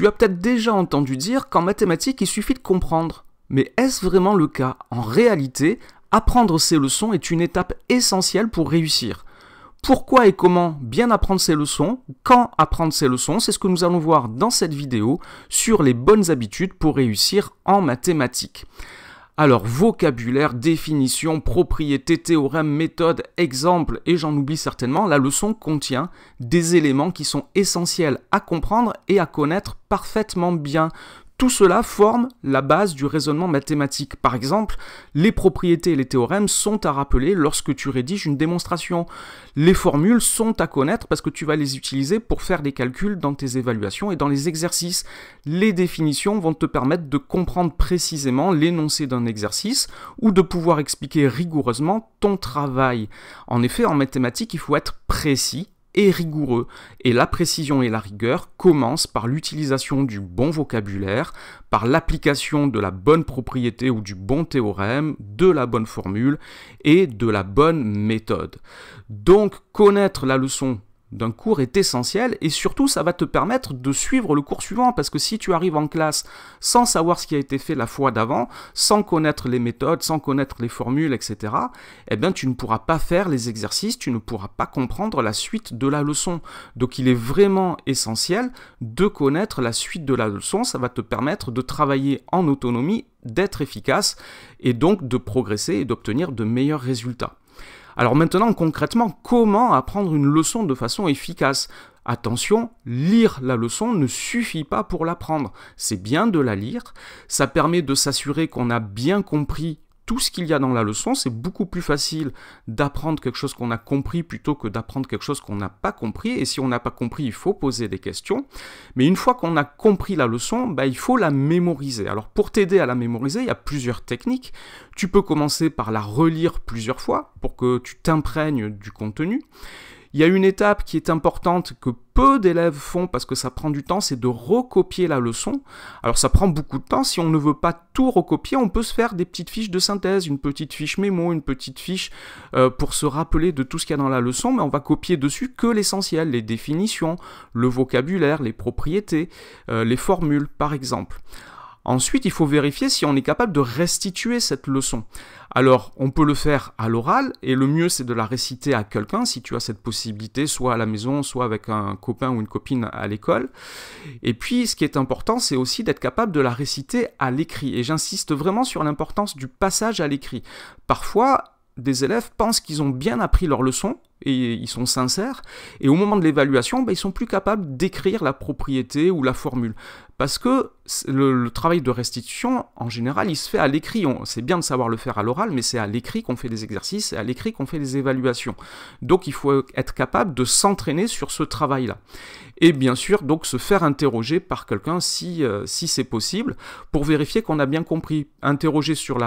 Tu as peut-être déjà entendu dire qu'en mathématiques, il suffit de comprendre. Mais est-ce vraiment le cas? En réalité, apprendre ces leçons est une étape essentielle pour réussir. Pourquoi et comment bien apprendre ces leçons, quand apprendre ces leçons, c'est ce que nous allons voir dans cette vidéo sur les bonnes habitudes pour réussir en mathématiques. Alors, vocabulaire, définition, propriété, théorème, méthode, exemple, et j'en oublie certainement, la leçon contient des éléments qui sont essentiels à comprendre et à connaître parfaitement bien. Tout cela forme la base du raisonnement mathématique. Par exemple, les propriétés et les théorèmes sont à rappeler lorsque tu rédiges une démonstration. Les formules sont à connaître parce que tu vas les utiliser pour faire des calculs dans tes évaluations et dans les exercices. Les définitions vont te permettre de comprendre précisément l'énoncé d'un exercice ou de pouvoir expliquer rigoureusement ton travail. En effet, en mathématiques, il faut être précis et rigoureux. Et la précision et la rigueur commencent par l'utilisation du bon vocabulaire, par l'application de la bonne propriété ou du bon théorème, de la bonne formule et de la bonne méthode. Donc, connaître la leçon d'un cours est essentiel et surtout ça va te permettre de suivre le cours suivant parce que si tu arrives en classe sans savoir ce qui a été fait la fois d'avant, sans connaître les méthodes, sans connaître les formules, etc., eh bien tu ne pourras pas faire les exercices, tu ne pourras pas comprendre la suite de la leçon. Donc il est vraiment essentiel de connaître la suite de la leçon, ça va te permettre de travailler en autonomie, d'être efficace et donc de progresser et d'obtenir de meilleurs résultats. Alors maintenant, concrètement, comment apprendre une leçon de façon efficace? Attention, lire la leçon ne suffit pas pour l'apprendre. C'est bien de la lire, ça permet de s'assurer qu'on a bien compris tout ce qu'il y a dans la leçon. C'est beaucoup plus facile d'apprendre quelque chose qu'on a compris plutôt que d'apprendre quelque chose qu'on n'a pas compris. Et si on n'a pas compris, il faut poser des questions. Mais une fois qu'on a compris la leçon, il faut la mémoriser. Alors pour t'aider à la mémoriser, il y a plusieurs techniques. Tu peux commencer par la relire plusieurs fois pour que tu t'imprègnes du contenu. Il y a une étape qui est importante que peu d'élèves font parce que ça prend du temps, c'est de recopier la leçon. Alors ça prend beaucoup de temps, si on ne veut pas tout recopier, on peut se faire des petites fiches de synthèse, une petite fiche mémo, une petite fiche pour se rappeler de tout ce qu'il y a dans la leçon, mais on va copier dessus que l'essentiel, les définitions, le vocabulaire, les propriétés, les formules par exemple. Ensuite, il faut vérifier si on est capable de restituer cette leçon. Alors, on peut le faire à l'oral, et le mieux, c'est de la réciter à quelqu'un, si tu as cette possibilité, soit à la maison, soit avec un copain ou une copine à l'école. Et puis, ce qui est important, c'est aussi d'être capable de la réciter à l'écrit. Et j'insiste vraiment sur l'importance du passage à l'écrit. Parfois, des élèves pensent qu'ils ont bien appris leur leçon, et ils sont sincères, et au moment de l'évaluation, ils sont plus capables d'écrire la propriété ou la formule. Parce que le travail de restitution, en général, il se fait à l'écrit. C'est bien de savoir le faire à l'oral, mais c'est à l'écrit qu'on fait les exercices, c'est à l'écrit qu'on fait les évaluations. Donc il faut être capable de s'entraîner sur ce travail-là. Et bien sûr, donc se faire interroger par quelqu'un si c'est possible, pour vérifier qu'on a bien compris. Interroger sur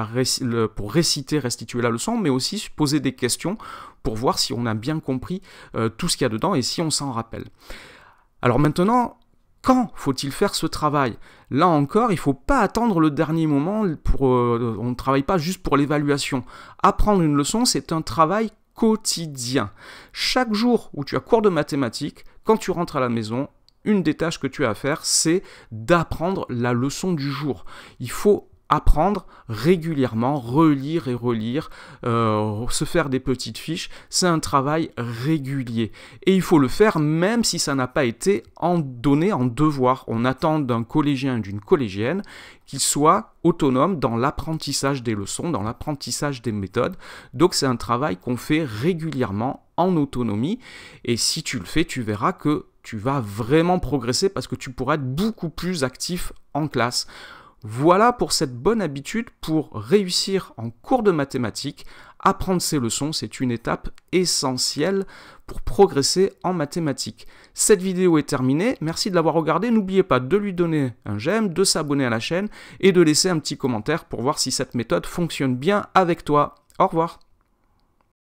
pour restituer la leçon, mais aussi poser des questions pour voir si on a bien compris tout ce qu'il y a dedans et si on s'en rappelle. Alors maintenant, quand faut-il faire ce travail? Là encore, il ne faut pas attendre le dernier moment, on ne travaille pas juste pour l'évaluation. Apprendre une leçon, c'est un travail quotidien. Chaque jour où tu as cours de mathématiques, quand tu rentres à la maison, une des tâches que tu as à faire, c'est d'apprendre la leçon du jour. Il faut apprendre régulièrement, relire et relire, se faire des petites fiches, c'est un travail régulier. Et il faut le faire même si ça n'a pas été donné en devoir. On attend d'un collégien et d'une collégienne qu'il soit autonome dans l'apprentissage des leçons, dans l'apprentissage des méthodes. Donc c'est un travail qu'on fait régulièrement en autonomie. Et si tu le fais, tu verras que tu vas vraiment progresser parce que tu pourras être beaucoup plus actif en classe. Voilà pour cette bonne habitude pour réussir en cours de mathématiques. Apprendre ces leçons, c'est une étape essentielle pour progresser en mathématiques. Cette vidéo est terminée, merci de l'avoir regardée. N'oubliez pas de lui donner un j'aime, de s'abonner à la chaîne et de laisser un petit commentaire pour voir si cette méthode fonctionne bien avec toi. Au revoir.